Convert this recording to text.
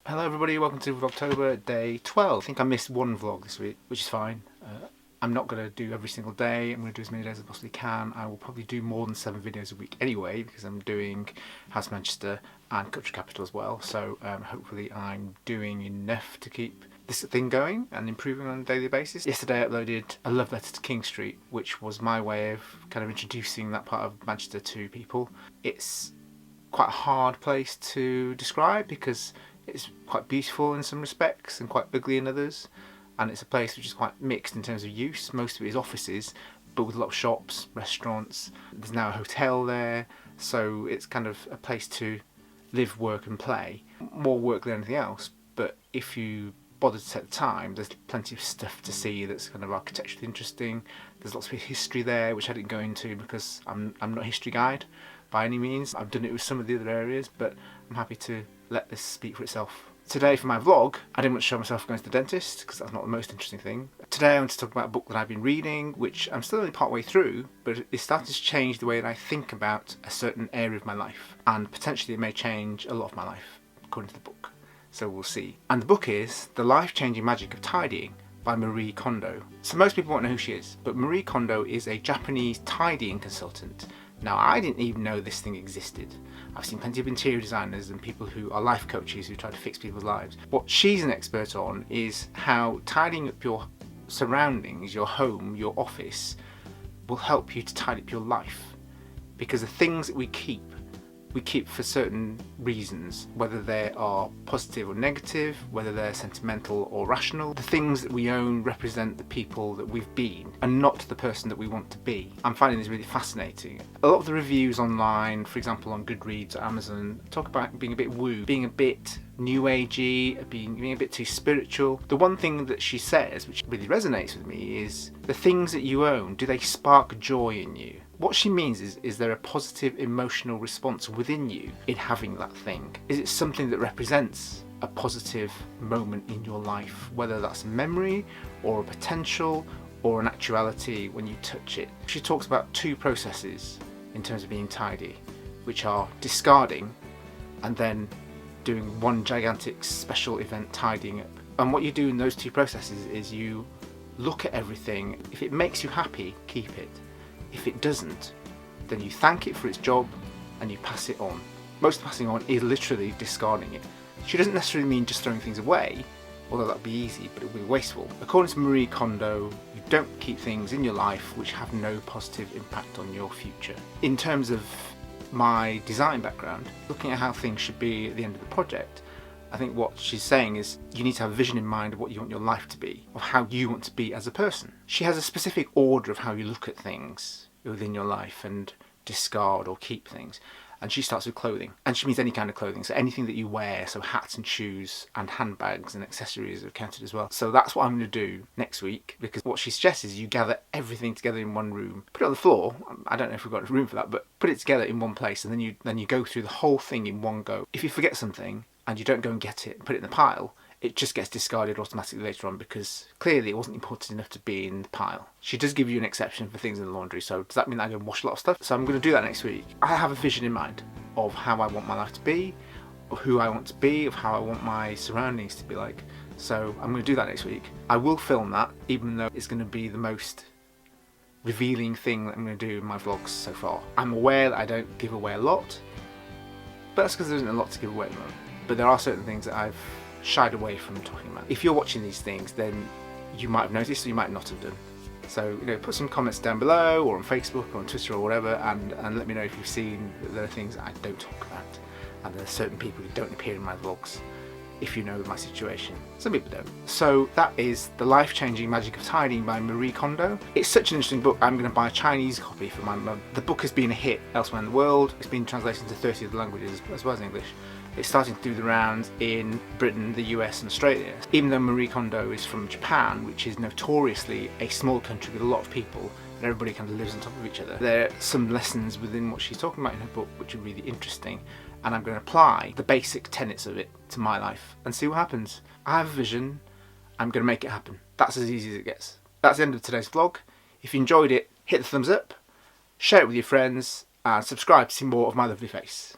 Hello everybody, welcome to Vlogtober day 12. I think I missed one vlog this week, which is fine. I'm not going to do every single day. I'm going to do as many days as I possibly can. I will probably do more than 7 videos a week anyway, because I'm doing House Manchester and Country Capital as well. So hopefully I'm doing enough to keep this thing going and improving on a daily basis. Yesterday I uploaded a love letter to King Street, which was my way of kind of introducing that part of Manchester to people. It's quite a hard place to describe because it's quite beautiful in some respects and quite ugly in others, and it's a place which is quite mixed in terms of use. Most of it is offices, but with a lot of shops, restaurants. There's now a hotel there, so it's kind of a place to live, work and play. More work than anything else, but if you bother to take the time, there's plenty of stuff to see that's kind of architecturally interesting. There's lots of history there, which I didn't go into because I'm not a history guide by any means. I've done it with some of the other areas, but I'm happy to let this speak for itself. Today for my vlog, I didn't want to show myself going to the dentist because that's not the most interesting thing. Today I want to talk about a book that I've been reading, which I'm still only part way through, but it's starting to change the way that I think about a certain area of my life, and potentially it may change a lot of my life, according to the book. So we'll see. And the book is The Life-Changing Magic of Tidying by Marie Kondo. So most people won't know who she is, but Marie Kondo is a Japanese tidying consultant. Now, I didn't even know this thing existed. I've seen plenty of interior designers and people who are life coaches who try to fix people's lives. What she's an expert on is how tidying up your surroundings, your home, your office, will help you to tidy up your life. Because the things that we keep for certain reasons, whether they are positive or negative, whether they're sentimental or rational. The things that we own represent the people that we've been and not the person that we want to be. I'm finding this really fascinating. A lot of the reviews online, for example on Goodreads or Amazon, talk about being a bit woo, being a bit new agey, being a bit too spiritual. The one thing that she says, which really resonates with me, is the things that you own, do they spark joy in you? What she means is there a positive emotional response within you in having that thing? Is it something that represents a positive moment in your life, whether that's a memory or a potential or an actuality when you touch it? She talks about 2 processes in terms of being tidy, which are discarding and then doing one gigantic special event tidying up. And what you do in those 2 processes is you look at everything. If it makes you happy, keep it. If it doesn't, then you thank it for its job and you pass it on. Most passing on is literally discarding it. She doesn't necessarily mean just throwing things away, although that'd be easy, but it would be wasteful. According to Marie Kondo, you don't keep things in your life which have no positive impact on your future. In terms of my design background, looking at how things should be at the end of the project, I think what she's saying is you need to have a vision in mind of what you want your life to be, of how you want to be as a person. She has a specific order of how you look at things within your life and discard or keep things. And she starts with clothing. And she means any kind of clothing, so anything that you wear, so hats and shoes and handbags and accessories are counted as well. So that's what I'm going to do next week, because what she suggests is you gather everything together in one room, put it on the floor. I don't know if we've got room for that, but put it together in one place, and then you go through the whole thing in one go. If you forget something and you don't go and get it and put it in the pile, it just gets discarded automatically later on because clearly it wasn't important enough to be in the pile. She does give you an exception for things in the laundry, so does that mean that I go and wash a lot of stuff? So I'm going to do that next week. I have a vision in mind of how I want my life to be, of who I want to be, of how I want my surroundings to be like. So I'm going to do that next week. I will film that, even though it's going to be the most revealing thing that I'm going to do in my vlogs so far. I'm aware that I don't give away a lot, but that's because there isn't a lot to give away at the moment. But there are certain things that I've shied away from talking about. If you're watching these things, then you might have noticed or you might not have done. So, put some comments down below or on Facebook or on Twitter or whatever, and let me know if you've seen that there are things that I don't talk about and there are certain people who don't appear in my vlogs, if you know my situation. Some people don't. So that is The Life-Changing Magic of Tidying by Marie Kondo. It's such an interesting book. I'm going to buy a Chinese copy for my mum. The book has been a hit elsewhere in the world. It's been translated into 30 other languages as well as English. It's starting to do the rounds in Britain, the US and Australia. Even though Marie Kondo is from Japan, which is notoriously a small country with a lot of people, and everybody kind of lives on top of each other, there are some lessons within what she's talking about in her book which are really interesting, and I'm going to apply the basic tenets of it to my life and see what happens. I have a vision, I'm going to make it happen. That's as easy as it gets. That's the end of today's vlog. If you enjoyed it, hit the thumbs up, share it with your friends, and subscribe to see more of my lovely face.